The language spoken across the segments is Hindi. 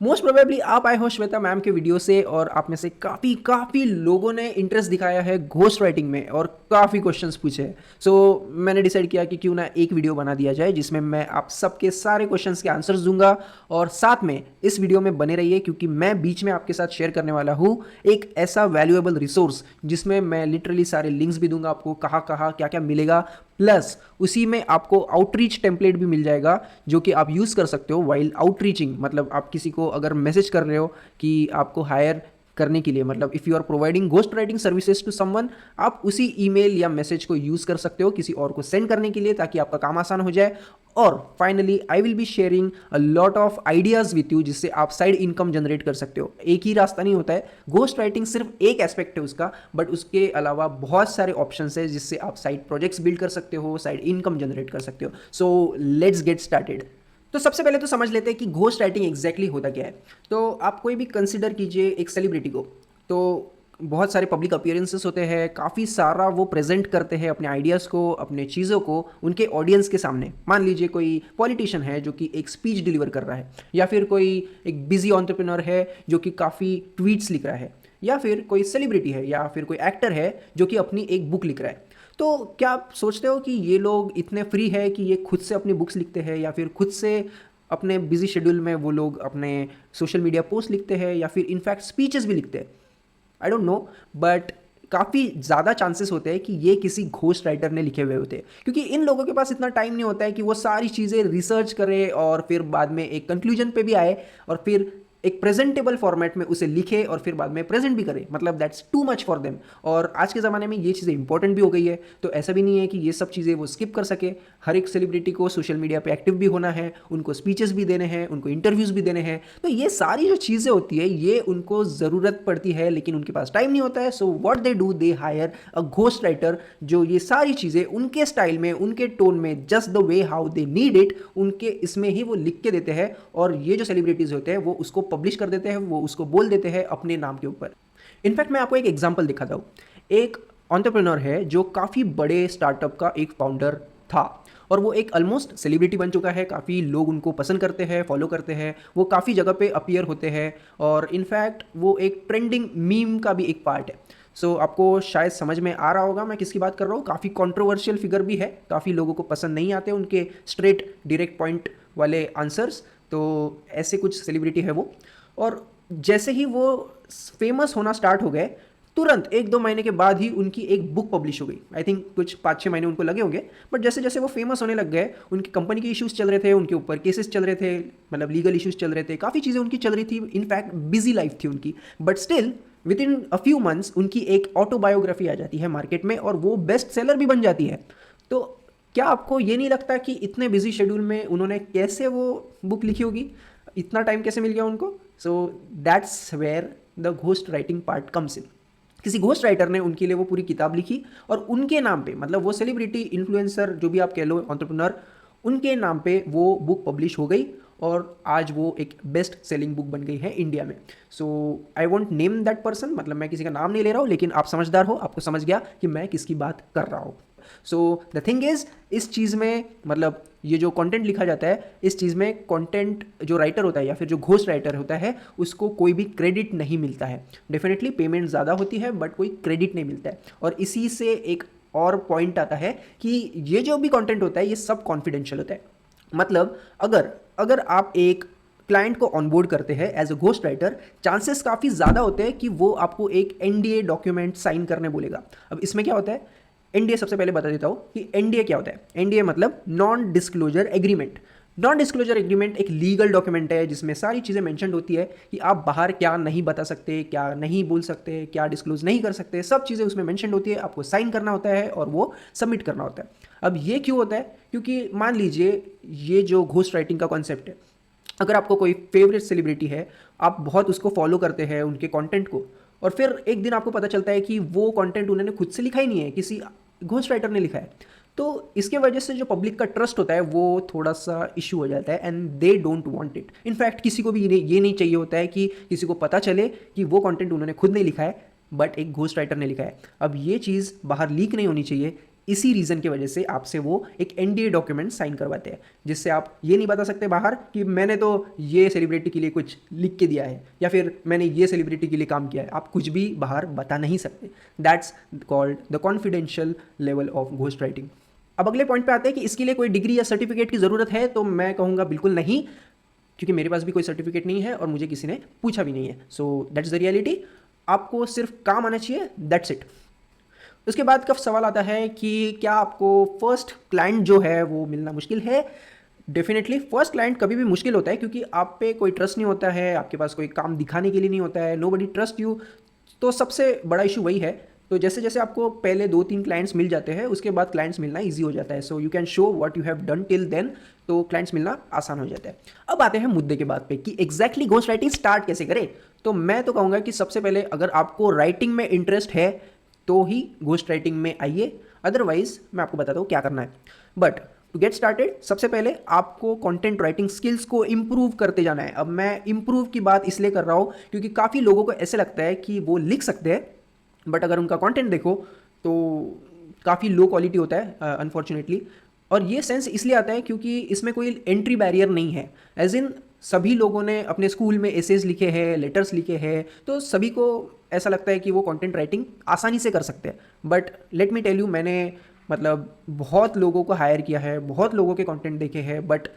मोस्ट प्रोबेबली आप आए हो श्वेता मैम के वीडियो से और आप में से काफ़ी काफ़ी लोगों ने इंटरेस्ट दिखाया है घोस्ट राइटिंग में और काफ़ी क्वेश्चंस पूछे हैं। सो मैंने डिसाइड किया कि क्यों ना एक वीडियो बना दिया जाए जिसमें मैं आप सबके सारे क्वेश्चंस के आंसर्स दूंगा। और साथ में इस वीडियो में बने रहिए क्योंकि मैं बीच में आपके साथ शेयर करने वाला हूँ एक ऐसा वैल्यूएबल रिसोर्स जिसमें मैं लिटरली सारे लिंक्स भी दूंगा आपको, कहाँ कहाँ क्या क्या मिलेगा। प्लस उसी में आपको आउटरीच टेम्पलेट भी मिल जाएगा जो कि आप यूज़ कर सकते हो वाइल आउटरीचिंग। मतलब आप किसी को अगर मैसेज कर रहे हो कि आपको हायर करने के लिए, मतलब if you are providing ghost writing services to someone, आप उसी ईमेल या मैसेज को यूज़ कर सकते हो किसी और को सेंड करने के लिए ताकि आपका काम आसान हो जाए। और finally I will be sharing a lot of ideas with you जिससे आप साइड इनकम जनरेट कर सकते हो। एक ही रास्ता नहीं होता है, घोस्ट राइटिंग सिर्फ एक एस्पेक्ट है उसका, बट उसके अलावा बहुत सारे ऑप्शंस है जिससे आप साइड प्रोजेक्ट्स बिल्ड कर सकते हो, साइड इनकम जनरेट कर सकते हो। So let's get started. तो सबसे पहले तो समझ लेते हैं कि घोस्ट राइटिंग एग्जैक्टली होता क्या है। तो आप कोई भी कंसिडर कीजिए एक सेलिब्रिटी को, तो बहुत सारे पब्लिक अपीयरेंसेस होते हैं, काफ़ी सारा वो प्रेजेंट करते हैं अपने आइडियाज़ को, अपने चीज़ों को उनके ऑडियंस के सामने। मान लीजिए कोई पॉलिटिशियन है जो कि एक स्पीच डिलीवर कर रहा है, या फिर कोई एक बिजी एंटरप्रेन्योर है जो कि काफ़ी ट्वीट्स लिख रहा है, या फिर कोई सेलिब्रिटी है या फिर कोई एक्टर है जो कि अपनी एक बुक लिख रहा है। तो क्या आप सोचते हो कि ये लोग इतने फ्री है कि ये खुद से अपनी बुक्स लिखते हैं, या फिर खुद से अपने बिजी शेड्यूल में वो लोग अपने सोशल मीडिया पोस्ट लिखते हैं, या फिर इनफैक्ट स्पीचेस भी लिखते हैं? आई डोंट नो, बट काफ़ी ज़्यादा चांसेस होते हैं कि ये किसी घोस्ट राइटर ने लिखे हुए होते हैं, क्योंकि इन लोगों के पास इतना टाइम नहीं होता है कि वो सारी चीज़ें रिसर्च करे और फिर बाद में एक कंक्लूजन पे भी आए और फिर एक प्रेजेंटेबल फॉर्मेट में उसे लिखे और फिर बाद में प्रेजेंट भी करे। मतलब that's too much for them. और आज के ज़माने में ये चीज़ें इंपॉर्टेंट भी हो गई है, तो ऐसा भी नहीं है कि ये सब चीज़ें वो स्किप कर सके। हर एक सेलिब्रिटी को सोशल मीडिया पे एक्टिव भी होना है, उनको स्पीचेस भी देने हैं, उनको इंटरव्यूज़ भी देने हैं। तो ये सारी जो चीज़ें होती है ये उनको ज़रूरत पड़ती है, लेकिन उनके पास टाइम नहीं होता है। So what they do, they hire a ghost writer जो ये सारी चीज़ें उनके स्टाइल में, उनके टोन में, just the way how they need it, उनके इसमें ही वो लिख के देते हैं। और ये जो सेलिब्रिटीज़ होते हैं वो उसको पब्लिश कर देते हैं, वो उसको बोल देते हैं अपने नाम के ऊपर। इनफैक्ट मैं आपको एक एग्जांपल दिखाता हूँ। एक एंटरप्रेन्योर है जो काफ़ी बड़े स्टार्टअप का एक फाउंडर था, और वो एक ऑलमोस्ट सेलिब्रिटी बन चुका है। काफ़ी लोग उनको पसंद करते हैं, फॉलो करते हैं, वो काफ़ी जगह पे अपीयर होते हैं, और इनफैक्ट वो एक ट्रेंडिंग मीम का भी एक पार्ट है। सो आपको शायद समझ में आ रहा होगा मैं किसकी बात कर रहा हूँ। काफ़ी कंट्रोवर्शियल फिगर भी है, काफ़ी लोगों को पसंद नहीं आते उनके स्ट्रेट डायरेक्ट पॉइंट वाले आंसर्स। तो ऐसे कुछ सेलिब्रिटी है वो। और जैसे ही वो फेमस होना स्टार्ट हो गए, तुरंत 1-2 महीने के बाद ही उनकी एक बुक पब्लिश हो गई। आई थिंक कुछ 5-6 महीने उनको लगे होंगे, बट जैसे जैसे वो फेमस होने लग गए, उनकी कंपनी के इश्यूज चल रहे थे, उनके ऊपर केसेस चल रहे थे, मतलब लीगल इश्यूज चल रहे थे, काफ़ी चीज़ें उनकी चल रही थी। इनफैक्ट बिजी लाइफ थी उनकी, but still with in a few months उनकी एक ऑटोबायोग्राफी आ जाती है मार्केट में, और वो बेस्ट सेलर भी बन जाती है। तो क्या आपको ये नहीं लगता कि इतने बिजी शेड्यूल में उन्होंने कैसे वो बुक लिखी होगी, इतना टाइम कैसे मिल गया उनको? So that's where the ghost writing part comes in. किसी घोस्ट राइटर ने उनके लिए वो पूरी किताब लिखी, और उनके नाम पे, मतलब वो सेलिब्रिटी, इन्फ्लुएंसर, जो भी आप कह लो, एंटरप्रेन्योर, उनके नाम पे वो बुक पब्लिश हो गई, और आज वो एक बेस्ट सेलिंग बुक बन गई है इंडिया में। So I won't name that person, मतलब मैं किसी का नाम नहीं ले रहा हूँ, लेकिन आप समझदार हो, आपको समझ गया कि मैं किसकी बात कर रहा हूँ। सो द थिंग इज़, इस चीज़ में मतलब ये जो कंटेंट लिखा जाता है, इस चीज़ में कंटेंट जो राइटर होता है या फिर जो घोस्ट राइटर होता है उसको कोई भी क्रेडिट नहीं मिलता है। डेफिनेटली पेमेंट ज़्यादा होती है, बट कोई क्रेडिट नहीं मिलता है। और इसी से एक और पॉइंट आता है कि ये जो भी कंटेंट होता है ये सब कॉन्फिडेंशियल होता है। मतलब अगर अगर आप एक क्लाइंट को ऑनबोर्ड करते हैं as a ghost writer, chances काफ़ी ज़्यादा होते हैं कि वो आपको एक एनडीए डॉक्यूमेंट साइन करने बोलेगा। अब इसमें क्या होता है, एनडीए सबसे पहले बता देता हूँ कि एनडीए क्या होता है। एनडीए मतलब non disclosure agreement. Non disclosure agreement एक लीगल डॉक्यूमेंट है जिसमें सारी चीज़ें मेंशन होती है कि आप बाहर क्या नहीं बता सकते, क्या नहीं बोल सकते, क्या डिस्क्लोज नहीं कर सकते, सब चीज़ें उसमें मेंशन होती है। आपको साइन करना होता है और वो सबमिट करना होता है। अब ये क्यों होता है? क्योंकि मान लीजिए ये जो घोस्ट राइटिंग का कॉन्सेप्ट है, अगर आपको कोई फेवरेट सेलिब्रिटी है, आप बहुत उसको फॉलो करते हैं, उनके कंटेंट को, और फिर एक दिन आपको पता चलता है कि वो कंटेंट उन्होंने खुद से लिखा ही नहीं है, किसी घोस्ट राइटर ने लिखा है, तो इसके वजह से जो पब्लिक का ट्रस्ट होता है वो थोड़ा सा इशू हो जाता है, and they don't want it. In fact किसी को भी ये नहीं चाहिए होता है कि किसी को पता चले कि वो कंटेंट उन्होंने खुद नहीं लिखा है, बट एक घोस्ट राइटर ने लिखा है। अब ये चीज़ बाहर लीक नहीं होनी चाहिए, इसी रीज़न की वजह से आपसे वो एक एनडीए डॉक्यूमेंट साइन करवाते हैं, जिससे आप ये नहीं बता सकते बाहर कि मैंने तो ये सेलिब्रिटी के लिए कुछ लिख के दिया है या फिर मैंने ये सेलिब्रिटी के लिए काम किया है। आप कुछ भी बाहर बता नहीं सकते। That's called the confidential level of ghost writing. अब अगले पॉइंट पे आते हैं कि इसके लिए कोई डिग्री या सर्टिफिकेट की ज़रूरत है, तो मैं कहूँगा बिल्कुल नहीं, क्योंकि मेरे पास भी कोई सर्टिफिकेट नहीं है और मुझे किसी ने पूछा भी नहीं है। So that's the reality. आपको सिर्फ काम आना चाहिए, दैट्स इट। उसके बाद का सवाल आता है कि क्या आपको फर्स्ट क्लाइंट जो है वो मिलना मुश्किल है। डेफिनेटली फर्स्ट क्लाइंट कभी भी मुश्किल होता है, क्योंकि आप पे कोई ट्रस्ट नहीं होता है, आपके पास कोई काम दिखाने के लिए नहीं होता है, नोबडी ट्रस्ट यू। तो सबसे बड़ा इशू वही है। तो जैसे जैसे आपको पहले 2-3 क्लाइंट्स मिल जाते हैं, उसके बाद क्लाइंट्स मिलना ईजी हो जाता है। So you can show what you have done till then, तो क्लाइंट्स मिलना आसान हो जाता है। अब आते हैं मुद्दे के बाद पे कि एग्जैक्टली घोस्ट राइटिंग स्टार्ट कैसे करें। तो मैं तो कहूँगा कि सबसे पहले अगर आपको राइटिंग में इंटरेस्ट है तो ही घोस्ट राइटिंग में आइए, अदरवाइज मैं आपको बताता हूँ क्या करना है। बट टू गेट स्टार्टेड सबसे पहले आपको कंटेंट राइटिंग स्किल्स को इम्प्रूव करते जाना है। अब मैं इम्प्रूव की बात इसलिए कर रहा हूँ क्योंकि काफ़ी लोगों को ऐसे लगता है कि वो लिख सकते हैं, बट अगर उनका कंटेंट देखो तो काफ़ी लो क्वालिटी होता है अनफॉर्चुनेटली। और ये सेंस इसलिए आता है क्योंकि इसमें कोई एंट्री बैरियर नहीं है। एज इन सभी लोगों ने अपने स्कूल में एसेज लिखे हैं, लेटर्स लिखे हैं, तो सभी को ऐसा लगता है कि वो कंटेंट राइटिंग आसानी से कर सकते हैं। But let me tell you, मैंने मतलब बहुत लोगों को हायर किया है, बहुत लोगों के कंटेंट देखे हैं, but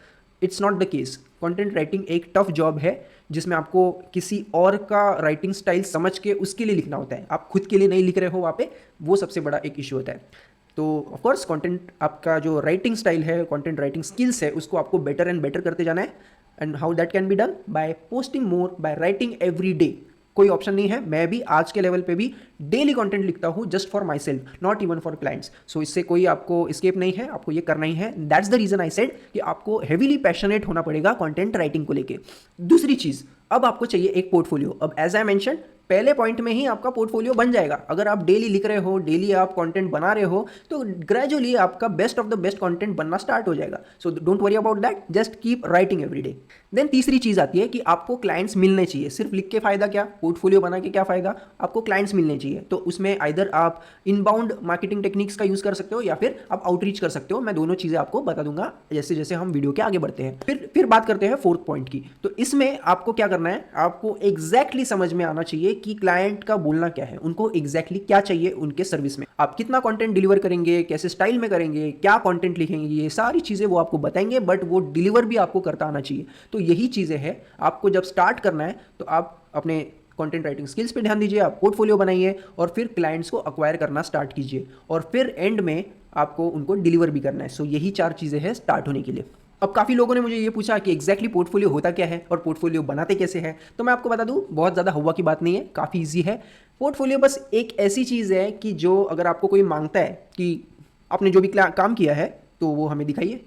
it's not the case. Content writing एक टफ जॉब है जिसमें आपको किसी और का राइटिंग स्टाइल समझ के उसके लिए लिखना होता है। आप खुद के लिए नहीं लिख रहे हो वहाँ पे, वो सबसे बड़ा एक इशू होता है। तो ऑफकोर्स कंटेंट आपका जो राइटिंग स्टाइल है, कंटेंट राइटिंग स्किल्स है, उसको आपको बेटर एंड बेटर करते जाना है। And how that can be done? By posting more, by writing every day. कोई ऑप्शन नहीं है, मैं भी आज के लेवल पे भी डेली कंटेंट लिखता हूँ just for myself, not even for clients. So इससे कोई आपको एस्केप नहीं है, आपको ये करना ही है। That's the reason I said कि आपको हेवीली पैशनेट होना पड़ेगा कंटेंट राइटिंग को लेके। दूसरी चीज़, अब आपको चाहिए एक पोर्टफोलियो। अब एज आई मेंशन, पहले पॉइंट में ही आपका पोर्टफोलियो बन जाएगा। अगर आप डेली लिख रहे हो, डेली आप कंटेंट बना रहे हो, तो ग्रेजुअली आपका best of the best content बनना स्टार्ट हो जाएगा। So don't worry about that, just keep writing every day. Then तीसरी चीज़ आती है कि आपको क्लाइंट्स मिलने चाहिए। सिर्फ लिख के फ़ायदा क्या, पोर्टफोलियो बना के क्या फ़ायदा, आपको क्लाइंट्स मिलने चाहिए। तो उसमें आइदर आप इनबाउंड मार्केटिंग टेक्निक्स का यूज़ कर सकते हो या फिर आप आउटरीच कर सकते हो। मैं दोनों चीज़ें आपको बता दूंगा जैसे जैसे हम वीडियो के आगे बढ़ते हैं। फिर बात करते हैं फोर्थ पॉइंट की। तो इसमें आपको क्या करना है, आपको एग्जैक्टली समझ में आना चाहिए कि क्लाइंट का बोलना क्या है, उनको एग्जैक्टली क्या चाहिए उनके सर्विस में। आप कितना कंटेंट डिलीवर करेंगे, कैसे स्टाइल में करेंगे, क्या कंटेंट लिखेंगे, ये सारी चीज़ें वो आपको बताएंगे, बट वो डिलीवर भी आपको करता आना चाहिए। तो यही चीज़ें हैं। आपको जब स्टार्ट करना है तो आप अपने कंटेंट राइटिंग स्किल्स पे ध्यान दीजिए, आप पोर्टफोलियो बनाइए और फिर क्लाइंट्स को अक्वायर करना स्टार्ट कीजिए और फिर एंड में आपको उनको डिलीवर भी करना है। सो यही 4 चीज़ें हैं स्टार्ट होने के लिए। अब काफ़ी लोगों ने मुझे ये पूछा कि एग्जैक्टली पोर्टफोलियो होता क्या है और पोर्टफोलियो बनाते कैसे हैं। तो मैं आपको बता दूं, बहुत ज़्यादा हवा की बात नहीं है, काफ़ी ईजी है। पोर्टफोलियो बस एक ऐसी चीज़ है कि जो अगर आपको कोई मांगता है कि आपने जो भी काम किया है तो वो हमें दिखाइए,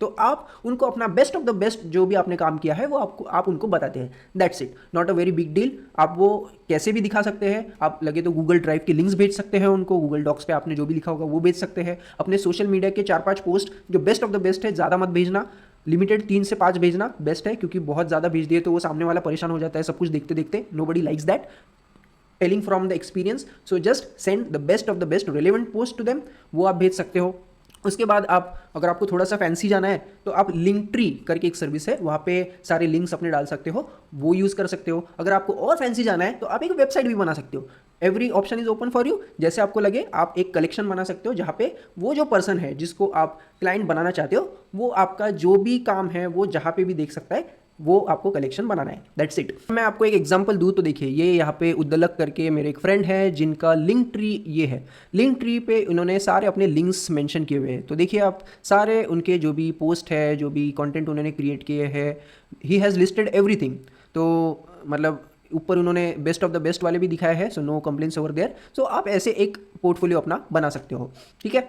तो आप उनको अपना बेस्ट ऑफ द बेस्ट जो भी आपने काम किया है वो आप उनको बताते हैं। That's it, not a very big deal. आप वो कैसे भी दिखा सकते हैं। आप लगे तो गूगल ड्राइव के लिंक्स भेज सकते हैं उनको, गूगल डॉक्स पे आपने जो भी लिखा होगा वो भेज सकते हैं। अपने सोशल मीडिया के 4-5 पोस्ट जो बेस्ट ऑफ द बेस्ट है, ज़्यादा मत भेजना, लिमिटेड 3 से 5 भेजना बेस्ट है, क्योंकि बहुत ज़्यादा भेज दिए तो वो सामने वाला परेशान हो जाता है सब कुछ देखते देखते। Nobody likes that. Telling from the experience. So just send the best of the best relevant post to them, वो आप भेज सकते हो। उसके बाद आप अगर आपको थोड़ा सा फैंसी जाना है तो आप लिंक ट्री करके एक सर्विस है, वहाँ पे सारे लिंक्स अपने डाल सकते हो, वो यूज़ कर सकते हो। अगर आपको और फैंसी जाना है तो आप एक वेबसाइट भी बना सकते हो। Every option is open for you. जैसे आपको लगे आप एक कलेक्शन बना सकते हो जहाँ पे वो जो पर्सन है जिसको आप क्लाइंट बनाना चाहते हो, वो आपका जो भी काम है वो जहाँ पे भी देख सकता है, वो आपको कलेक्शन बनाना है। That's it. मैं आपको एक एग्जांपल दूँ तो देखिए, ये यहाँ पे उद्दलक करके मेरे एक फ्रेंड है जिनका लिंक ट्री ये है। लिंक ट्री पे उन्होंने सारे अपने लिंक्स मेंशन किए हुए हैं। तो देखिए आप सारे उनके जो भी पोस्ट है, जो भी कंटेंट उन्होंने क्रिएट किए हैं, ही हैज़ लिस्टेड एवरीथिंग। तो मतलब ऊपर उन्होंने बेस्ट ऑफ द बेस्ट वाले भी दिखाए हैं। So no complaints over there. So आप ऐसे एक पोर्टफोलियो अपना बना सकते हो। ठीक है,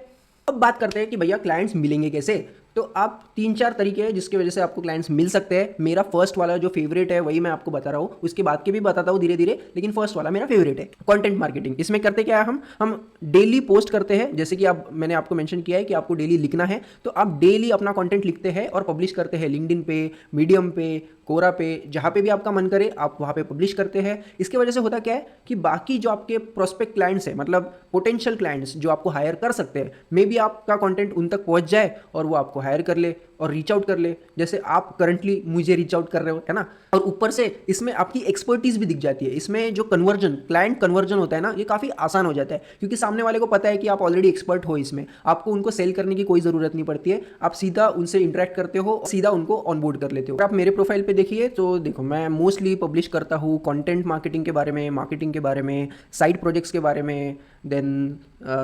अब बात करते हैं कि भैया क्लाइंट्स मिलेंगे कैसे। तो आप 3-4 तरीके हैं जिसकी वजह से आपको क्लाइंट्स मिल सकते हैं। मेरा फर्स्ट वाला जो फेवरेट है वही मैं आपको बता रहा हूँ, उसके बाद के भी बताता हूँ धीरे धीरे, लेकिन फर्स्ट वाला मेरा फेवरेट है। Content marketing. इसमें करते क्या है, हम डेली पोस्ट करते हैं, जैसे कि आप मैंने आपको मेंशन किया है कि आपको डेली लिखना है, तो आप डेली अपना कंटेंट लिखते हैं और पब्लिश करते हैं लिंक्डइन पे, मीडियम पे, कोरा पे, जहाँ पे भी आपका मन करे आप वहाँ पे पब्लिश करते हैं। इसकी वजह से होता क्या है कि बाकी जो आपके प्रोस्पेक्ट क्लाइंट्स हैं, मतलब पोटेंशियल क्लाइंट्स जो आपको हायर कर सकते हैं, मे बी आपका कंटेंट उन तक पहुँच जाए और वो आपको हायर कर ले और रीच आउट कर ले, जैसे आप करंटली मुझे रीच आउट कर रहे हो, है ना। और ऊपर से इसमें आपकी एक्सपर्टीज भी दिख जाती है। इसमें जो कन्वर्जन, क्लाइंट कन्वर्जन होता है ना, ये काफ़ी आसान हो जाता है, क्योंकि सामने वाले को पता है कि आप ऑलरेडी एक्सपर्ट हो इसमें, आपको उनको सेल करने की कोई ज़रूरत नहीं पड़ती है, आप सीधा उनसे इंटरेक्ट करते हो, सीधा उनको ऑनबोर्ड कर लेते हो। आप मेरे प्रोफाइल पे देखिए तो देखो, मैं मोस्टली पब्लिश करता हूँ कंटेंट मार्केटिंग के बारे में, मार्केटिंग के बारे में, साइड प्रोजेक्ट्स के बारे में, देन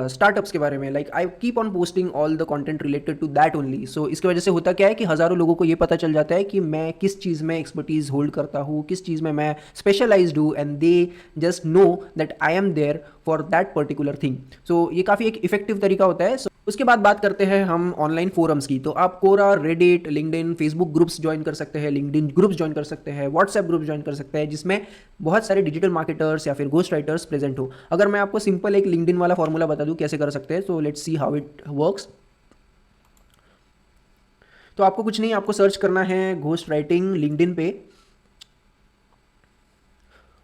स्टार्टअप्स के बारे में। Like I keep on posting all the content related to that only. So इसकी वजह से होता क्या है कि हज़ारों लोगों को ये पता चल जाता है कि मैं किस चीज़ में एक्सपर्टीज़ होल्ड करता हूँ, किस चीज़ में मैं स्पेशलाइज्ड हूँ, and they just know that I am there for that particular thing. So ये काफ़ी एक इफेक्टिव तरीका होता है। उसके बाद बात करते हैं हम ऑनलाइन फोरम्स की। तो आप Quora, Reddit, LinkedIn, Facebook groups join कर सकते हैं, लिंक्डइन ग्रुप्स ज्वाइन कर सकते हैं, व्हाट्सएप ग्रुप ज्वाइन कर सकते हैं, जिसमें बहुत सारे डिजिटल मार्केटर्स या फिर घोस्ट राइटर्स प्रेजेंट हो। अगर मैं आपको सिंपल एक लिंक्डइन वाला फॉर्मूला बता दूं कैसे कर सकते हैं, तो let's see how it works. तो आपको कुछ नहीं, आपको सर्च करना है घोस्ट राइटिंग लिंक्डइन पे,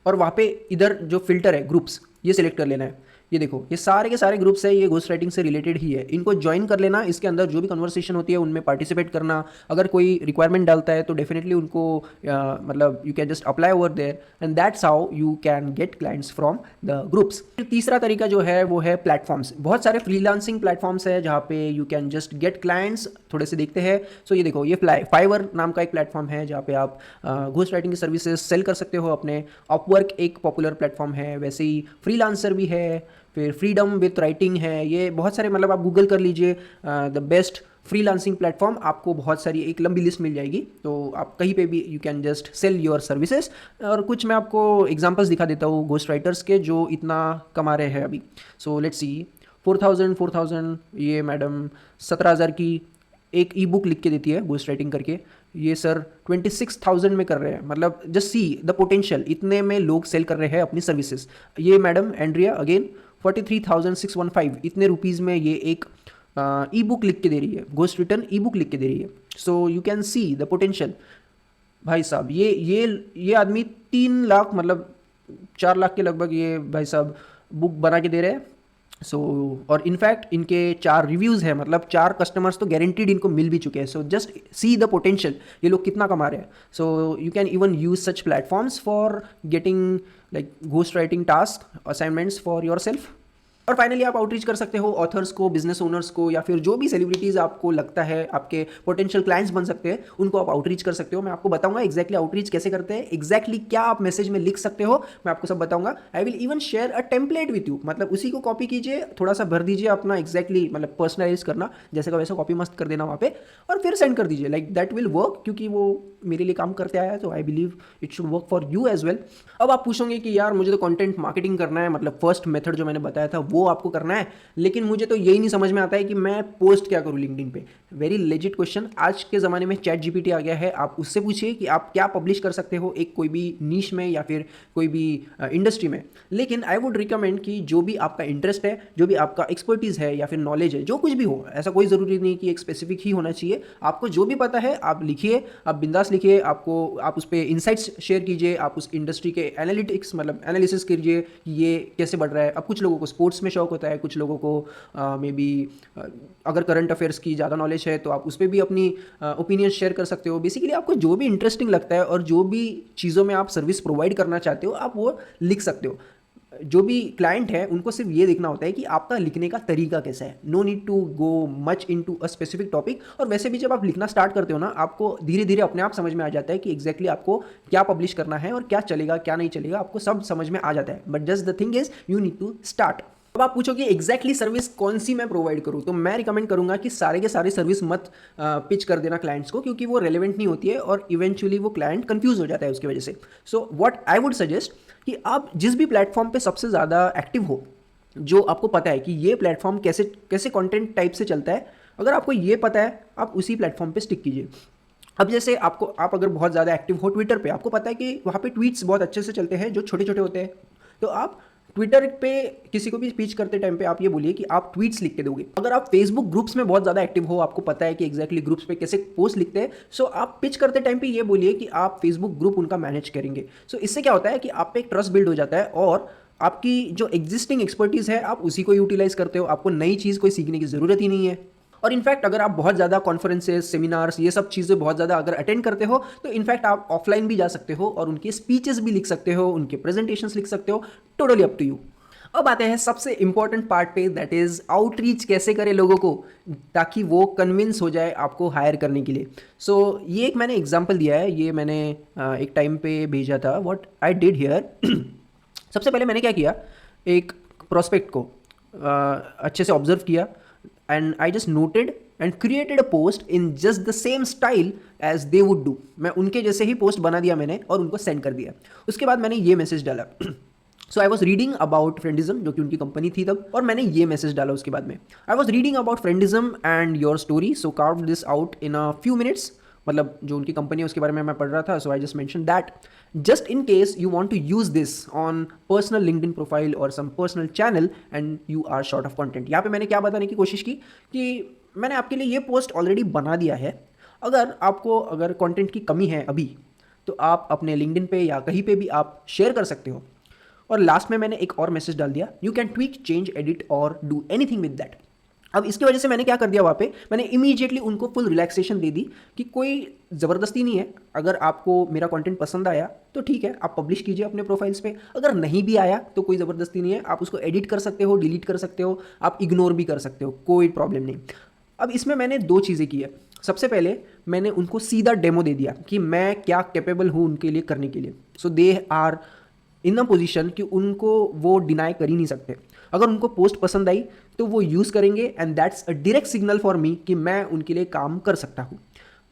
और वहाँ पे इधर जो फिल्टर है ग्रुप्स, ये सिलेक्ट कर लेना है। ये देखो, ये सारे के सारे ग्रुप्स है, ये घोस्ट राइटिंग से रिलेटेड ही है, इनको ज्वाइन कर लेना। इसके अंदर जो भी कन्वर्सेशन होती है उनमें पार्टिसिपेट करना। अगर कोई रिक्वायरमेंट डालता है तो डेफिनेटली उनको मतलब you can just apply over there, and that's how you can get clients from the groups. तीसरा तरीका जो है वो है प्लेटफॉर्म्स। बहुत सारे फ्रीलांसिंग प्लेटफॉर्म्स है जहाँ पे you can just get clients. थोड़े से देखते हैं। सो ये देखो, ये फाइवर नाम का एक प्लेटफॉर्म है जहाँ पे आप घोस्ट राइटिंग की सर्विसेज सेल कर सकते हो अपने। अपवर्क एक पॉपुलर प्लेटफॉर्म है, वैसे ही फ्रीलांसर भी है, फिर फ्रीडम विथ राइटिंग है। ये बहुत सारे, मतलब आप गूगल कर लीजिए द बेस्ट फ्रीलांसिंग प्लेटफॉर्म, आपको बहुत सारी एक लंबी लिस्ट मिल जाएगी। तो आप कहीं पे भी you can just sell your services. और कुछ मैं आपको एग्जांपल्स दिखा देता हूँ घोस्ट राइटर्स के जो इतना कमा रहे हैं अभी। सो लेट्स सी, 4000 ये मैडम 17,000 की एक ई बुक लिख के देती है घोस्ट राइटिंग करके। ये सर 26,000 में कर रहे हैं, मतलब जस्ट सी द पोटेंशियल, इतने में लोग सेल कर रहे हैं अपनी सर्विसेज। ये मैडम एंड्रिया अगेन 43,615 इतने रुपीज़ में ये एक ई बुक लिख के दे रही है, घोस्ट रिटर्न ई बुक लिख के दे रही है। So you can see the potential. भाई साहब ये आदमी 3 लाख, मतलब 4 लाख के लगभग ये भाई साहब बुक बना के दे रहे हैं। सो और इनफैक्ट इनके 4 रिव्यूज़ हैं, मतलब 4 कस्टमर्स तो गारंटीड इनको मिल भी चुके हैं। So just see the potential, ये लोग कितना कमा रहे हैं। सो you can even use such platforms for getting like ghost writing task assignments for your self. और फाइनली आप आउटरीच कर सकते हो ऑथर्स को, बिजनेस ओनर्स को, या फिर जो भी सेलिब्रिटीज़ आपको लगता है आपके पोटेंशियल क्लाइंट्स बन सकते हैं, उनको आप आउटरीच कर सकते हो। मैं आपको बताऊंगा एग्जैक्टली आउटरीच कैसे करते हैं, एग्जैक्टली क्या आप मैसेज में लिख सकते हो, मैं आपको सब बताऊंगा। I will even share a template with you, मतलब उसी को कॉपी कीजिए, थोड़ा सा भर दीजिए अपना एग्जैक्टली, मतलब पर्सनलाइज करना, जैसे का वैसा कॉपी मस्त कर देना वहाँ पे, और फिर सेंड कर दीजिए। लाइक दैट विल वर्क, क्योंकि वो मेरे लिए काम करते आया है, तो I believe it should work for you as well. अब आप पूछोगे कि यार मुझे तो कंटेंट मार्केटिंग करना है, मतलब फर्स्ट मेथड जो मैंने बताया था वो आपको करना है, लेकिन मुझे तो यही नहीं समझ में आता है कि मैं पोस्ट क्या करूं लिंक्डइन पे। Very legit question. आज के ज़माने में चैट जीपीटी आ गया है, आप उससे पूछिए कि आप क्या पब्लिश कर सकते हो एक कोई भी नीश में या फिर कोई भी इंडस्ट्री में। लेकिन आई वुड रिकमेंड कि जो भी आपका इंटरेस्ट है, जो भी आपका एक्सपर्टीज़ है या फिर नॉलेज है, जो कुछ भी हो, ऐसा कोई ज़रूरी नहीं कि एक स्पेसिफिक ही होना चाहिए। आपको जो भी पता है आप लिखिए, आप बिंदास लिखिए, आप उस पर इंसाइट्स शेयर कीजिए, आप उस इंडस्ट्री के एनालिटिक्स, मतलब एनालिसिस कीजिए कि ये कैसे बढ़ रहा है। अब कुछ लोगों को स्पोर्ट्स में शौक होता है, कुछ लोगों को मे बी अगर करंट अफेयर्स की ज़्यादा नॉलेज है तो आप उस पर भी अपनी ओपिनियन शेयर कर सकते हो। बेसिकली आपको जो भी इंटरेस्टिंग लगता है और जो भी चीज़ों में आप सर्विस प्रोवाइड करना चाहते हो आप वो लिख सकते हो। जो भी क्लाइंट है उनको सिर्फ ये देखना होता है कि आपका लिखने का तरीका कैसा है। No need to go much into a specific topic. और वैसे भी जब आप लिखना स्टार्ट करते हो ना, आपको धीरे धीरे अपने आप समझ में आ जाता है कि एग्जैक्टली आपको क्या पब्लिश करना है और क्या चलेगा क्या नहीं चलेगा, आपको सब समझ में आ जाता है। But just the thing is you need to start. अब आप पूछोगे एग्जैक्टली सर्विस कौन सी मैं प्रोवाइड करूं, तो मैं रिकमेंड करूंगा कि सारे के सारे सर्विस मत पिच कर देना क्लाइंट्स को, क्योंकि वो रेलेवेंट नहीं होती है और इवेंचुअली वो क्लाइंट कंफ्यूज हो जाता है उसकी वजह से। So what I would suggest कि आप जिस भी प्लेटफॉर्म पे सबसे ज़्यादा एक्टिव हो, जो आपको पता है कि ये प्लेटफॉर्म कैसे कैसे कंटेंट टाइप से चलता है, अगर आपको ये पता है, आप उसी प्लेटफॉर्म पे स्टिक कीजिए। अब जैसे आप अगर बहुत ज़्यादा एक्टिव हो ट्विटर पे, आपको पता है कि वहाँ पे ट्वीट्स बहुत अच्छे से चलते हैं जो छोटे छोटे होते हैं, तो आप ट्विटर पे किसी को भी स्पीच करते टाइम पे आप ये बोलिए कि आप ट्वीट्स लिख के दोगे। अगर आप फेसबुक ग्रुप्स में बहुत ज़्यादा एक्टिव हो, आपको पता है कि एग्जैक्टली ग्रुप्स पे कैसे पोस्ट लिखते हैं, सो आप पिच करते टाइम पे ये बोलिए कि आप फेसबुक ग्रुप उनका मैनेज करेंगे। सो इससे क्या होता है कि आप पे एक ट्रस्ट बिल्ड हो जाता है और आपकी जो एग्जिस्टिंग एक्सपर्टीज़ है आप उसी को यूटिलाइज करते हो, आपको नई चीज़ कोई सीखने की ज़रूरत ही नहीं है। और इनफैक्ट अगर आप बहुत ज़्यादा कॉन्फ्रेंसेस, सेमिनार्स, ये सब चीज़ें बहुत ज़्यादा अगर अटेंड करते हो तो इनफैक्ट आप ऑफलाइन भी जा सकते हो और उनके स्पीचेस भी लिख सकते हो, उनके प्रेजेंटेशंस लिख सकते हो, टोटली अप टू यू। अब आते हैं सबसे इंपॉर्टेंट पार्ट पे, दैट इज़ आउटरीच कैसे करें लोगों को ताकि वो कन्विंस हो जाए आपको हायर करने के लिए। सो ये एक मैंने एग्जांपल दिया है, ये मैंने एक टाइम पे भेजा था। व्हाट आई डिड हियर, सबसे पहले मैंने क्या किया, एक प्रोस्पेक्ट को अच्छे से ऑब्जर्व किया and I just noted and created a post in just the same style as they would do. मैं उनके जैसे ही पोस्ट बना दिया मैंने और उनको सेंड कर दिया। उसके बाद मैंने ये मैसेज डाला, सो आई वॉज रीडिंग अबाउट फ्रेंडिज्म, जो कि उनकी कंपनी थी तब, और मैंने ये मैसेज डाला उसके बाद में, I was reading about friendism and YourStory, so carve this out in a few minutes. मतलब जो उनकी कंपनी है उसके बारे में मैं पढ़ रहा था, so I just mention that just in case you want to use this on personal LinkedIn profile और some personal channel and you are short of content. यहाँ पे मैंने क्या बताने की कोशिश की कि मैंने आपके लिए ये पोस्ट ऑलरेडी बना दिया है, अगर कंटेंट की कमी है अभी तो आप अपने लिंक्डइन पे या कहीं पे भी आप शेयर कर सकते हो। और लास्ट में मैंने एक और मैसेज डाल दिया, you can tweak, change, edit और डू एनीथिंग विद दैट। अब इसकी वजह से मैंने क्या कर दिया, वहाँ पे मैंने इमीडिएटली उनको फुल रिलैक्सेशन दे दी कि कोई ज़बरदस्ती नहीं है। अगर आपको मेरा कंटेंट पसंद आया तो ठीक है, आप पब्लिश कीजिए अपने प्रोफाइल्स पे, अगर नहीं भी आया तो कोई ज़बरदस्ती नहीं है, आप उसको एडिट कर सकते हो, डिलीट कर सकते हो, आप इग्नोर भी कर सकते हो, कोई प्रॉब्लम नहीं। अब इसमें मैंने दो चीज़ें की है। सबसे पहले मैंने उनको सीधा डेमो दे दिया कि मैं क्या कैपेबल हूँ उनके लिए करने के लिए। सो they are in a position कि उनको वो डिनाई कर ही नहीं सकते। अगर उनको पोस्ट पसंद आई तो वो यूज़ करेंगे and that's a direct signal for me कि मैं उनके लिए काम कर सकता हूँ।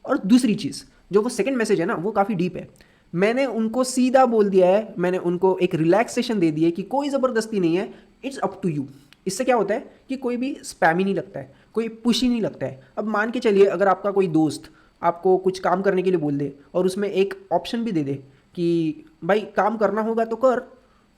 और दूसरी चीज़, जो वो सेकंड मैसेज है ना, वो काफ़ी डीप है। मैंने उनको सीधा बोल दिया है, मैंने उनको एक रिलैक्सेशन दे दी है कि कोई ज़बरदस्ती नहीं है, इट्स अप टू यू। इससे क्या होता है कि कोई भी स्पैम ही नहीं लगता है, कोई पुश ही नहीं लगता है। अब मान के चलिए अगर आपका कोई दोस्त आपको कुछ काम करने के लिए बोल दे और उसमें एक ऑप्शन भी दे दे कि भाई काम करना होगा तो कर,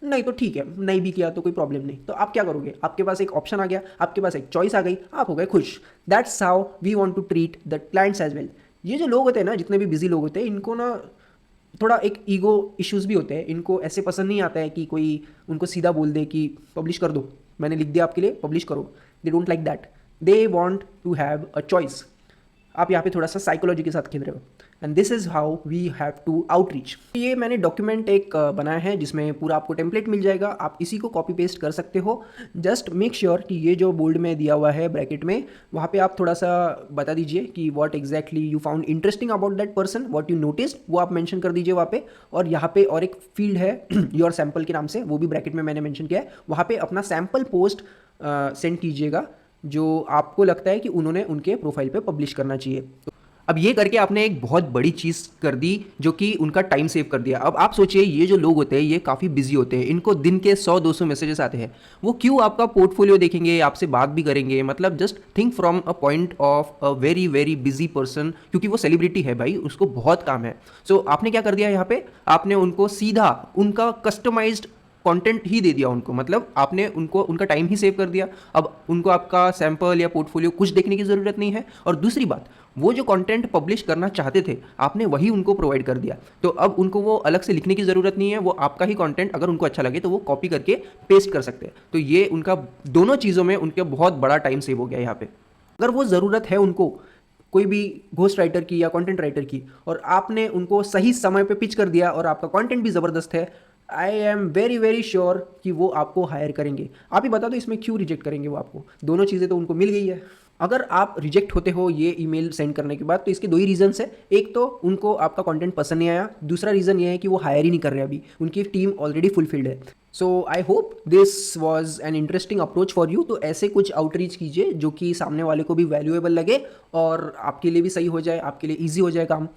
नहीं तो ठीक है, नहीं भी किया तो कोई प्रॉब्लम नहीं, तो आप क्या करोगे, आपके पास एक ऑप्शन आ गया, आपके पास एक चॉइस आ गई, आप हो गए खुश। That's how we want to treat the clients as well. ये जो लोग होते हैं ना, जितने भी बिजी लोग होते हैं, इनको ना थोड़ा एक ईगो इश्यूज भी होते हैं। इनको ऐसे पसंद नहीं आता है कि कोई उनको सीधा बोल दे कि पब्लिश कर दो, मैंने लिख दिया आपके लिए, पब्लिश करो। They don't like that, they want to have a choice. आप यहाँ पे थोड़ा सा साइकोलॉजी के साथ खेल रहे हो and this is how we have to outreach. ये मैंने डॉक्यूमेंट एक बनाया है जिसमें पूरा आपको टेम्पलेट मिल जाएगा, आप इसी को कॉपी पेस्ट कर सकते हो। जस्ट मेक श्योर कि ये जो बोल्ड में दिया हुआ है ब्रैकेट में, वहाँ पे आप थोड़ा सा बता दीजिए कि what exactly you found interesting about that person, what you noticed, वो आप मेंशन कर दीजिए वहाँ पे। और यहाँ पे और एक फील्ड है योर सैम्पल के नाम से, वो भी ब्रैकेट में मैंने मेंशन किया है। वहाँ पे अपना सैम्पल पोस्ट सेंड कीजिएगा जो आपको लगता है कि उन्होंने उनके प्रोफाइल पे पब्लिश करना चाहिए। अब ये करके आपने एक बहुत बड़ी चीज़ कर दी जो कि उनका टाइम सेव कर दिया। अब आप सोचिए, ये जो लोग होते हैं ये काफ़ी बिजी होते हैं, इनको दिन के 100-200 मैसेजेस आते हैं, वो क्यों आपका पोर्टफोलियो देखेंगे, आपसे बात भी करेंगे। मतलब just think from a point of a very very busy person, क्योंकि वो सेलिब्रिटी है भाई, उसको बहुत काम है। सो आपने क्या कर दिया यहाँ पे, आपने उनको सीधा उनका कस्टमाइज्ड कंटेंट ही दे दिया उनको, मतलब आपने उनको उनका टाइम ही सेव कर दिया। अब उनको आपका सैंपल या पोर्टफोलियो कुछ देखने की ज़रूरत नहीं है। और दूसरी बात, वो जो कंटेंट पब्लिश करना चाहते थे आपने वही उनको प्रोवाइड कर दिया, तो अब उनको वो अलग से लिखने की ज़रूरत नहीं है। वो आपका ही कंटेंट अगर उनको अच्छा लगे तो वो कॉपी करके पेस्ट कर सकते हैं। तो ये उनका दोनों चीज़ों में उनके बहुत बड़ा टाइम सेव हो गया यहाँ पे। अगर वो ज़रूरत है उनको कोई भी घोस्ट राइटर की या कंटेंट राइटर की, और आपने उनको सही समय पे पिच कर दिया और आपका कंटेंट भी ज़बरदस्त है, I am very very sure कि वो आपको हायर करेंगे। आप ही बता दो इसमें क्यों रिजेक्ट करेंगे वो आपको, दोनों चीज़ें तो उनको मिल गई है। अगर आप रिजेक्ट होते हो ये ईमेल सेंड करने के बाद, तो इसके दो ही रीजंस है। एक तो उनको आपका कंटेंट पसंद नहीं आया, दूसरा रीज़न ये है कि वो हायर ही नहीं कर रहे, अभी उनकी टीम ऑलरेडी फुलफिल्ड है। So I hope this was an interesting approach for you. तो ऐसे कुछ आउटरीच कीजिए जो कि सामने वाले को भी वैल्यूएबल लगे और आपके लिए भी सही हो जाए, आपके लिए ईजी हो जाए काम।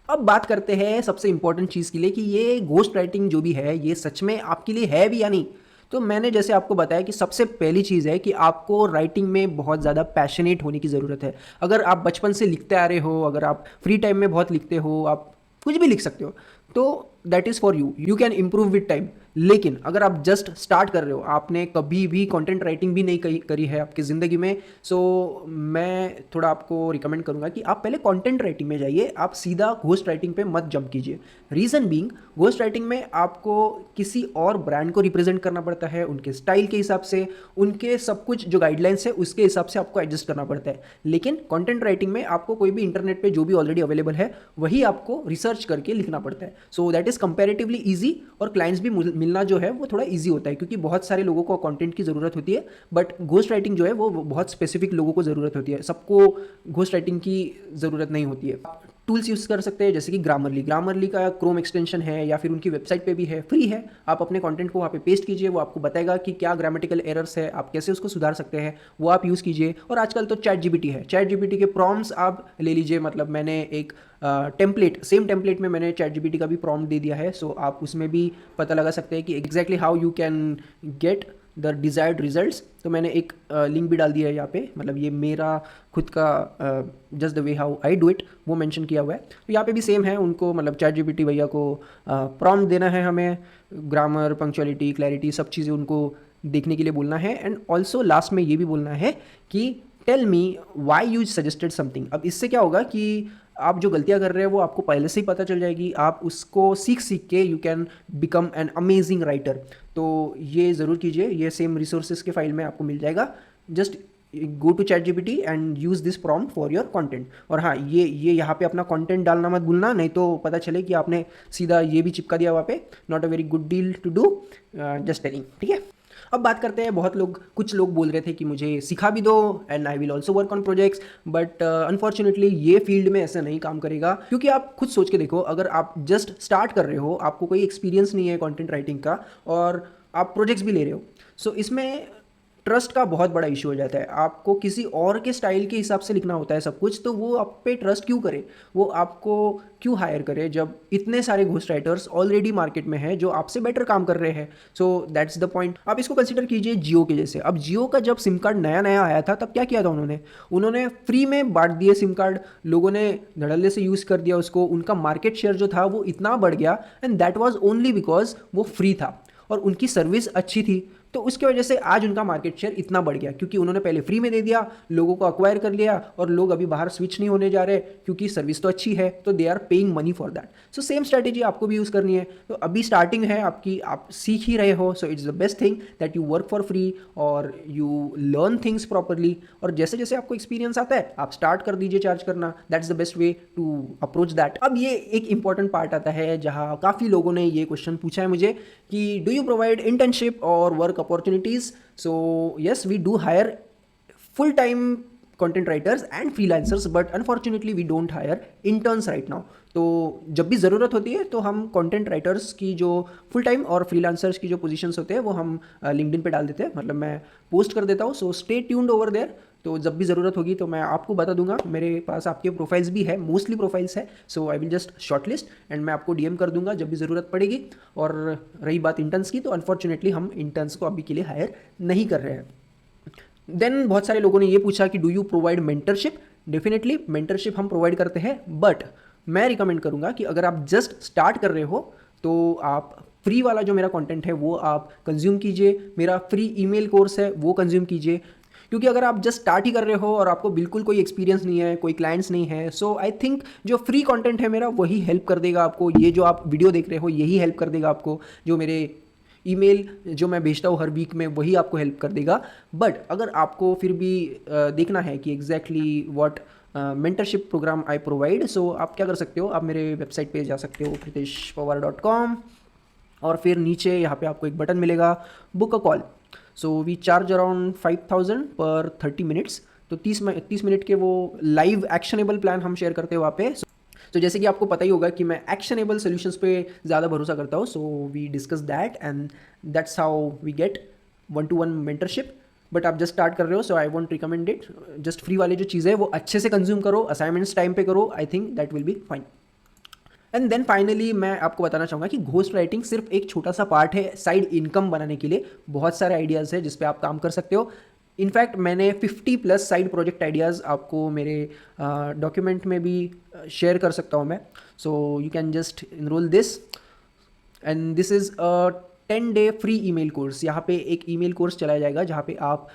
अब बात करते हैं सबसे इंपॉर्टेंट चीज़ के लिए कि ये घोस्ट राइटिंग जो भी है ये सच में आपके लिए है भी या नहीं। तो मैंने जैसे आपको बताया कि सबसे पहली चीज़ है कि आपको राइटिंग में बहुत ज़्यादा पैशनेट होने की ज़रूरत है। अगर आप बचपन से लिखते आ रहे हो, अगर आप फ्री टाइम में बहुत लिखते हो, आप कुछ भी लिख सकते हो, तो that is for you can improve with time. लेकिन अगर आप जस्ट स्टार्ट कर रहे हो, आपने कभी भी कंटेंट राइटिंग भी नहीं करी है आपकी ज़िंदगी में, सो मैं थोड़ा आपको रिकमेंड करूंगा कि आप पहले कंटेंट राइटिंग में जाइए, आप सीधा घोस्ट राइटिंग पे मत जंप कीजिए। रीज़न बीइंग, घोस्ट राइटिंग में आपको किसी और ब्रांड को रिप्रेजेंट करना पड़ता है, उनके स्टाइल के हिसाब से, उनके सब कुछ जो गाइडलाइंस है उसके हिसाब से आपको एडजस्ट करना पड़ता है। लेकिन कंटेंट राइटिंग में आपको कोई भी इंटरनेट पे जो भी ऑलरेडी अवेलेबल है वही आपको रिसर्च करके लिखना पड़ता है। So that is comparatively easy, और क्लाइंट्स भी मिलना जो है वो थोड़ा ईजी होता है, क्योंकि बहुत सारे लोगों को कंटेंट की ज़रूरत होती है, बट घोस्ट राइटिंग जो है वो बहुत स्पेसिफिक लोगों को ज़रूरत होती है, सबको घोस्ट राइटिंग की ज़रूरत नहीं होती है। टूल्स यूज़ कर सकते हैं जैसे कि ग्रामरली का क्रोम एक्सटेंशन है, या फिर उनकी वेबसाइट पे भी है, फ्री है। आप अपने कंटेंट को वहाँ पे पेस्ट कीजिए, वो आपको बताएगा कि क्या ग्रामेटिकल एरर्स है, आप कैसे उसको सुधार सकते हैं, वो आप यूज़ कीजिए। और आजकल तो चैट जीपीटी है, चैट जीपीटी के प्रॉम्प्ट्स आप ले लीजिए। मतलब मैंने एक सेम टेम्पलेट में मैंने चैट जीपीटी का भी प्रॉम्प्ट दे दिया है, सो आप उसमें भी पता लगा सकते हैं कि exactly how you can get the desired results. तो मैंने एक लिंक भी डाल दिया है यहाँ पे, मतलब ये मेरा खुद का just the way how I do it वो मेंशन किया हुआ है। तो यहाँ पे भी सेम है, उनको मतलब चैट जीपीटी भैया को प्रॉम्प्ट देना है, हमें ग्रामर, पंक्चुअलिटी, क्लैरिटी सब चीज़ें उनको देखने के लिए बोलना है। एंड ऑल्सो लास्ट में ये भी बोलना है कि tell me why you suggested something. अब इससे क्या होगा कि आप जो गलतियां कर रहे हैं वो आपको पहले से ही पता चल जाएगी, आप उसको सीख सीख के you can become an amazing writer. तो ये ज़रूर कीजिए, ये सेम रिसोर्सेज के फाइल में आपको मिल जाएगा। Just go to ChatGPT and use this prompt for your content. और हाँ, ये यहाँ पे अपना कंटेंट डालना मत भूलना, नहीं तो पता चले कि आपने सीधा ये भी चिपका दिया वहाँ पे। Not a very good deal to do, just telling, ठीक है। अब बात करते हैं, कुछ लोग बोल रहे थे कि मुझे सिखा भी दो and I will also work on projects, but unfortunately ये फील्ड में ऐसा नहीं काम करेगा। क्योंकि आप खुद सोच के देखो, अगर आप जस्ट स्टार्ट कर रहे हो, आपको कोई एक्सपीरियंस नहीं है कंटेंट राइटिंग का, और आप प्रोजेक्ट्स भी ले रहे हो, सो इसमें ट्रस्ट का बहुत बड़ा इशू हो जाता है। आपको किसी और के स्टाइल के हिसाब से लिखना होता है सब कुछ, तो वो आप पे ट्रस्ट क्यों करे, वो आपको क्यों हायर करे, जब इतने सारे घोस्ट राइटर्स ऑलरेडी मार्केट में हैं जो आपसे बेटर काम कर रहे हैं। So that's the point. आप इसको कंसिडर कीजिए जियो के जैसे। अब जियो का जब सिम कार्ड नया नया आया था, तब क्या किया था उन्होंने फ्री में बांट दिए सिम कार्ड, लोगों ने धड़ल्ले से यूज़ कर दिया उसको, उनका मार्केट शेयर जो था वो इतना बढ़ गया, and that was only because वो फ्री था और उनकी सर्विस अच्छी थी। तो उसकी वजह से आज उनका मार्केट शेयर इतना बढ़ गया, क्योंकि उन्होंने पहले फ्री में दे दिया, लोगों को अक्वायर कर लिया, और लोग अभी बाहर स्विच नहीं होने जा रहे क्योंकि सर्विस तो अच्छी है, तो they are paying money for that. So same strategy आपको भी यूज़ करनी है। तो अभी स्टार्टिंग है आपकी, आप सीख ही रहे हो, so it's the best thing that you work for free और यू लर्न थिंग्स प्रॉपरली। और जैसे जैसे आपको एक्सपीरियंस आता है, आप स्टार्ट कर दीजिए चार्ज करना। That's the best way to approach that. अब ये एक इंपॉर्टेंट पार्ट आता है जहाँ काफ़ी लोगों ने ये क्वेश्चन पूछा है मुझे कि डू यू प्रोवाइड इंटर्नशिप और work opportunities. So yes, we do hire full-time content writers and freelancers, but unfortunately we don't hire interns right now. तो जब भी ज़रूरत होती है तो हम कंटेंट राइटर्स की जो फुल टाइम और फ्रीलांसर्स की जो पोजीशंस होते हैं वो हम लिंक्डइन पे डाल देते हैं, मतलब मैं पोस्ट कर देता हूँ। So stay tuned over there. तो जब भी ज़रूरत होगी तो मैं आपको बता दूंगा। मेरे पास आपके प्रोफाइल्स भी है, मोस्टली प्रोफाइल्स है, so I will just shortlist and मैं आपको डीएम कर दूंगा जब भी ज़रूरत पड़ेगी। और रही बात इंटर्न्स की, तो अनफॉर्चुनेटली हम इंटर्न्स को अभी के लिए हायर नहीं कर रहे हैं। देन बहुत सारे लोगों ने ये पूछा कि do you provide mentorship. Definitely mentorship हम प्रोवाइड करते हैं, बट मैं रिकमेंड करूंगा कि अगर आप जस्ट स्टार्ट कर रहे हो तो आप फ्री वाला जो मेरा कंटेंट है वो आप कंज्यूम कीजिए, मेरा फ्री ईमेल कोर्स है वो कंज्यूम कीजिए। क्योंकि अगर आप जस्ट स्टार्ट ही कर रहे हो और आपको बिल्कुल कोई एक्सपीरियंस नहीं है, कोई क्लाइंट्स नहीं है, सो आई थिंक जो फ्री कंटेंट है मेरा वही हेल्प कर देगा आपको। ये जो आप वीडियो देख रहे हो यही हेल्प कर देगा आपको, जो मेरे ईमेल जो मैं भेजता हूँ हर वीक में वही आपको हेल्प कर देगा। बट अगर आपको फिर भी देखना है कि exactly what mentorship programme I provide, so आप क्या कर सकते हो, आप मेरे वेबसाइट पे जा सकते हो pritishpawar.com, और फिर नीचे यहाँ पे आपको एक बटन मिलेगा book a call. So we charge around 5000 per 30 minutes. तो 30 मिनट के वो लाइव एक्शनेबल प्लान हम शेयर करते हैं वहाँ पे। तो जैसे कि आपको पता ही होगा कि मैं एक्शनेबल सोल्यूशंस पे ज़्यादा भरोसा करता हूँ, so we discuss that and that's how we get 1-to-1 mentorship. But आप जस्ट स्टार्ट कर रहे हो, so I won't recommend it. Just free वाली जो चीज़ें है वो अच्छे से कंज्यूम करो, असाइनमेंट्स टाइम पे करो, I think that will be fine. And then finally मैं आपको बताना चाहूँगा कि घोस्ट राइटिंग सिर्फ एक छोटा सा पार्ट है साइड इनकम बनाने के लिए। बहुत सारे आइडियाज़ है जिस पे आप काम कर सकते हो। इनफैक्ट मैंने 50+ साइड प्रोजेक्ट आइडियाज़ आपको मेरे डॉक्यूमेंट में भी शेयर कर सकता हूँ मैं। So you can just enrol this and this is a 10-day free email course. यहाँ पे एक ईमेल कोर्स चलाया जाएगा जहाँ पे आप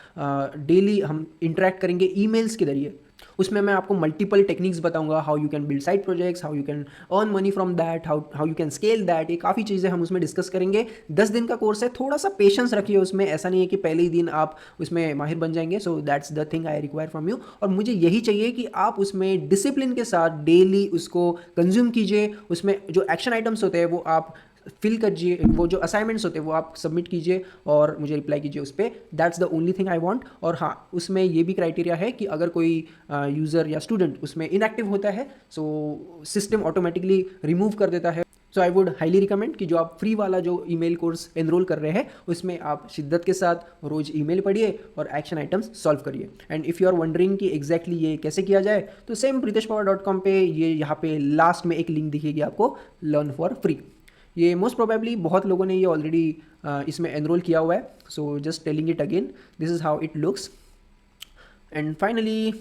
डेली हम इंटरेक्ट करेंगे ईमेल्स के जरिए। उसमें मैं आपको मल्टीपल टेक्निक्स बताऊंगा, how you can build side projects, how you can earn money from that, how you can scale that. ये काफ़ी चीज़ें हम उसमें डिस्कस करेंगे। 10 दिन का कोर्स है, थोड़ा सा पेशेंस रखिए उसमें। ऐसा नहीं है कि पहले ही दिन आप उसमें माहिर बन जाएंगे। So that's the thing I require from you. और मुझे यही चाहिए कि आप उसमें डिसिप्लिन के साथ डेली उसको कंज्यूम कीजिए। उसमें जो एक्शन आइटम्स होते हैं वो आप फिल कीजिए, वो जो असाइनमेंट्स होते हैं वो आप सबमिट कीजिए और मुझे रिप्लाई कीजिए उस पर। That's the only thing I want. और हाँ, उसमें ये भी क्राइटेरिया है कि अगर कोई यूज़र या स्टूडेंट उसमें इनएक्टिव होता है सो सिस्टम ऑटोमेटिकली रिमूव कर देता है। So I would highly recommend कि जो आप फ्री वाला जो ईमेल कोर्स एनरोल कर रहे हैं उसमें आप शिद्दत के साथ रोज़ ईमेल पढ़िए और एक्शन आइटम्स सॉल्व करिए। And if you are wondering कि एग्जैक्टली ये कैसे किया जाए तो सेम priteshpawar.com पे ये यहाँ पे लास्ट में एक लिंक दिखेगी आपको, लर्न फॉर फ्री। ये मोस्ट प्रोबेबली बहुत लोगों ने ये ऑलरेडी इसमें एनरोल किया हुआ है। So just telling it again, this is how it looks. And finally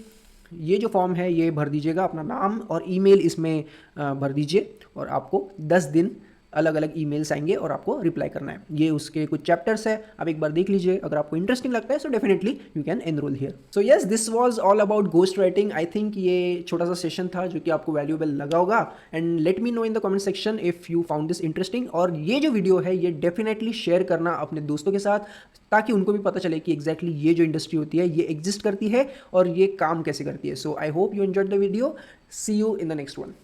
ये जो फॉर्म है ये भर दीजिएगा, अपना नाम और ईमेल इसमें भर दीजिए और आपको 10 दिन अलग अलग ईमेल्स आएंगे और आपको रिप्लाई करना है। ये उसके कुछ चैप्टर्स है, आप एक बार देख लीजिए। अगर आपको इंटरेस्टिंग लगता है so definitely you can enrol here. So yes, this was all about ghost writing. I think ये छोटा सा सेशन था जो कि आपको वैल्यूएबल लगा होगा। And let me know in the comment section if you found this interesting. और ये जो वीडियो है ये डेफिनेटली शेयर करना अपने दोस्तों के साथ ताकि उनको भी पता चले कि एग्जैक्टली ये जो इंडस्ट्री होती है ये एग्जिस्ट करती है और ये काम कैसे करती है। So I hope you enjoyed the video. See you in the next one.